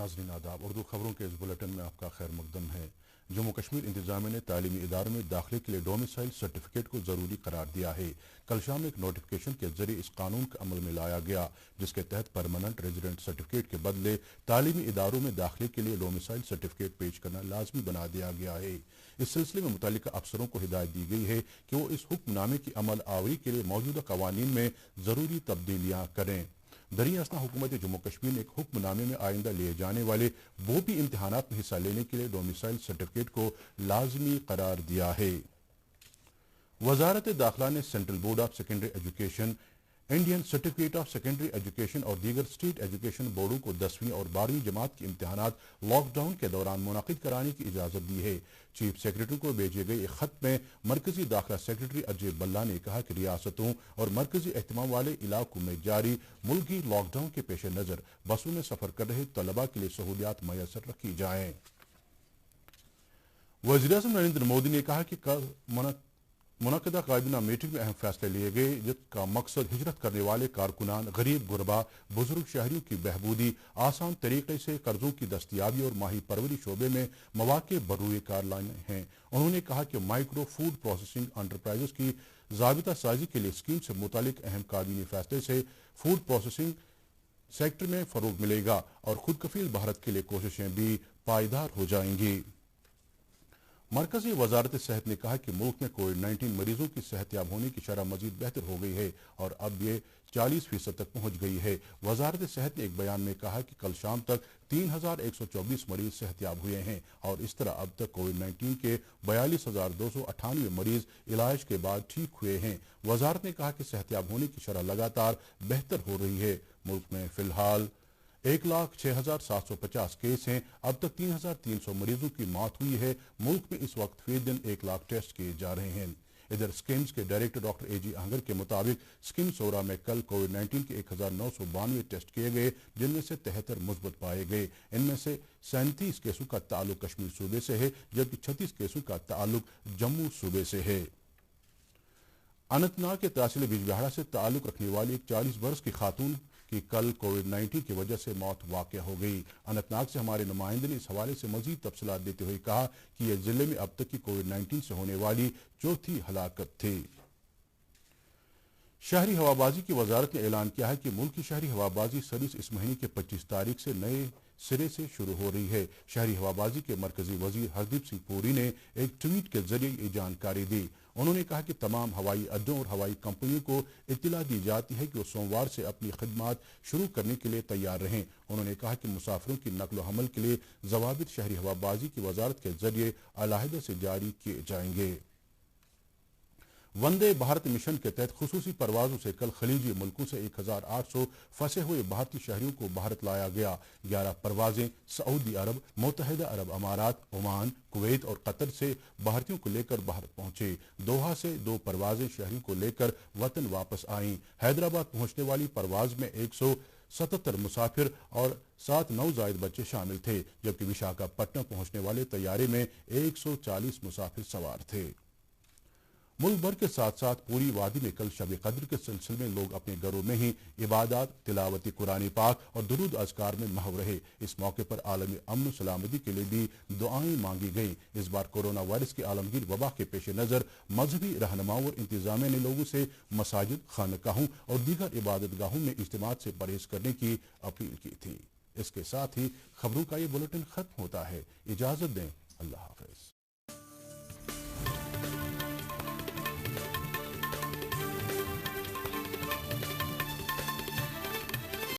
नाज़रीन आदाब। उर्दू खबरों के इस बुलेटिन में आपका खैर मकदम है। जम्मू कश्मीर इंतजामिया ने तालीमी इदारों में दाखिले के लिए डोमिसाइल सर्टिफिकेट को ज़रूरी करार दिया है। कल शाम एक नोटिफिकेशन के जरिए इस कानून को अमल में लाया गया, जिसके तहत परमानेंट रेजिडेंट सर्टिफिकेट के बदले तालीमी इदारों में दाखिले के लिए डोमिसाइल सर्टिफिकेट पेश करना लाजमी बना दिया गया है। इस सिलसिले में मुतल्लिका अफसरों को हिदायत दी गई है कि वो इस हुक्मनामे की अमल आवरी के लिए मौजूदा कवानीन में ज़रूरी तब्दीलियाँ करें। दरियास्ता हुकूमत जम्मू कश्मीर ने एक हुक्मनामे में आइंदा लिए जाने वाले वो भी इम्तहानात में हिस्सा लेने के लिए डोमिसाइल सर्टिफिकेट को लाजमी करार दिया है। वजारत दाखिला ने central board of secondary education, Indian certificate of secondary education और दीगर स्टेट एजुकेशन बोर्डों को 10वीं और 12वीं जमात के इम्तहानात लॉकडाउन के दौरान मुनाकिद कराने की इजाज़त दी है। चीफ सेक्रेटरी को भेजे गए एक खत में मरकजी दाखिला सेक्रेटरी अजय बल्ला ने कहा कि रियासतों और मरकजी एहतमाम वाले इलाकों में जारी मुल्की लॉकडाउन के पेश नज़र बसों में सफ़र कर रहे तलबा के लिए सहूलियात मैसर रखी जाएँ। वज़ीर-ए-आज़म नरेंद्र मोदी ने कहा कि मुनक़दा काबीना मीटिंग में अहम फैसले लिए गए, जिसका मकसद हिजरत करने वाले कारकुनान, गरीब गुरबा, बुजुर्ग शहरियों की बहबूदी, आसान तरीके से कर्जों की दस्तियाबी और माही परवरी शोबे में मौके बरूए कार लाने हैं। उन्होंने कहा कि माइक्रो फूड प्रोसेसिंग एंटरप्राइजेस की ज़ाबिता साजी के लिए स्कीम से मुतालिक अहम काबीनी फैसले से फूड प्रोसेसिंग सेक्टर में फ़रोग मिलेगा और खुद कफील भारत के लिए कोशिशें भी पायदार हो जाएंगी। मरकजी वजारत सेहत ने कहा कि मुल्क में कोविड-19 मरीजों की सेहतयाब होने की शरह मजीद बेहतर हो गई है और अब ये 40% तक पहुंच गई है। वजारत सेहत ने एक बयान में कहा कि कल शाम तक 3124 मरीज सेहतयाब हुए हैं और इस तरह अब तक कोविड-19 के 42,298 मरीज इलाज के बाद ठीक हुए हैं। वजारत ने कहा कि सेहतयाब होने की शरह लगातार बेहतर हो रही है। मुल्क में फिलहाल 1,06,750 केस हैं। अब तक 3,300 मरीजों की मौत हुई है। मुल्क में इस वक्त फी दिन 1 लाख टेस्ट किए जा रहे हैं। इधर स्किम्स के डायरेक्टर डॉक्टर एजी आहंगर के मुताबिक स्किम सोरा में कल कोविड-19 के 1,992 टेस्ट किए गए, जिनमें से 73 मुस्बत पाए गए। इनमें से 37 केसों का ताल्लुक कश्मीर सूबे से है, जबकि 36 केसों का ताल्लुक जम्मू सूबे से है। अनंतनाग के तहसील बिजबिहाड़ा से ताल्लुक रखने वाली एक 40 बरस की खातून की कल कोविड-19 की वजह से मौत वाक़या हो गई। अनंतनाग से हमारे नुमाइंदे ने इस हवाले से मजीद तफसीलात देते हुए कहा कि यह जिले में अब तक की कोविड-19 से होने वाली चौथी हलाकत थी। शहरी हवाबाजी की वजारत ने ऐलान किया है कि मुल्क की शहरी हवाबाजी सर्विस इस महीने के 25 तारीख से नए सिरे से शुरू हो रही है। शहरी हवाबाजी के मरकजी वजीर हरदीप सिंह पुरी ने एक ट्वीट के जरिए ये जानकारी दी। उन्होंने कहा कि तमाम हवाई अड्डों और हवाई कंपनियों को इत्तला दी जाती है कि वो सोमवार से अपनी खिदमात शुरू करने के लिए तैयार रहें। उन्होंने कहा कि मुसाफिरों की नकलो हमल के लिए जवाबित शहरी हवाबाजी की वजारत के जरिए अलहदा से जारी किए जाएंगे। वंदे भारत मिशन के तहत खुसूसी परवाजों से कल खलीजी मुल्कों से 1,800 फंसे हुए भारतीय शहरियों को भारत लाया गया। 11 परवाजें सऊदी अरब, मुत्तहिदा अरब अमारात, ओमान, कुवैत और कतर से भारतीयों को लेकर भारत पहुंचे। दोहा से 2 परवाजें शहरियों को लेकर वतन वापस आईं। हैदराबाद पहुंचने वाली परवाज में 177 मुसाफिर और 7 नवजायद बच्चे शामिल थे, जबकि विशाखापट्टनम पहुंचने वाले तैयारे में 140 मुसाफिर सवार थे। मुल्क भर के साथ साथ पूरी वादी में कल शब कद्र के सिलसिले में लोग अपने घरों में ही इबादत, तिलावती कुरान पाक और दुरूद अज़कार में महव रहे। इस मौके पर आलमी अमन सलामती के लिए भी दुआएं मांगी गईं। इस बार कोरोना वायरस की आलमगीर वबा के पेश नज़र मजहबी रहनुमाओं और इंतजामिया ने लोगों से मसाजिद, खानकाहों और दीगर इबादत गाहों में इज्तिमात से परहेज करने की अपील की थी। इसके साथ ही खबरों का ये बुलेटिन खत्म होता है। इजाज़त दें। अल्लाह हाफ़िज़।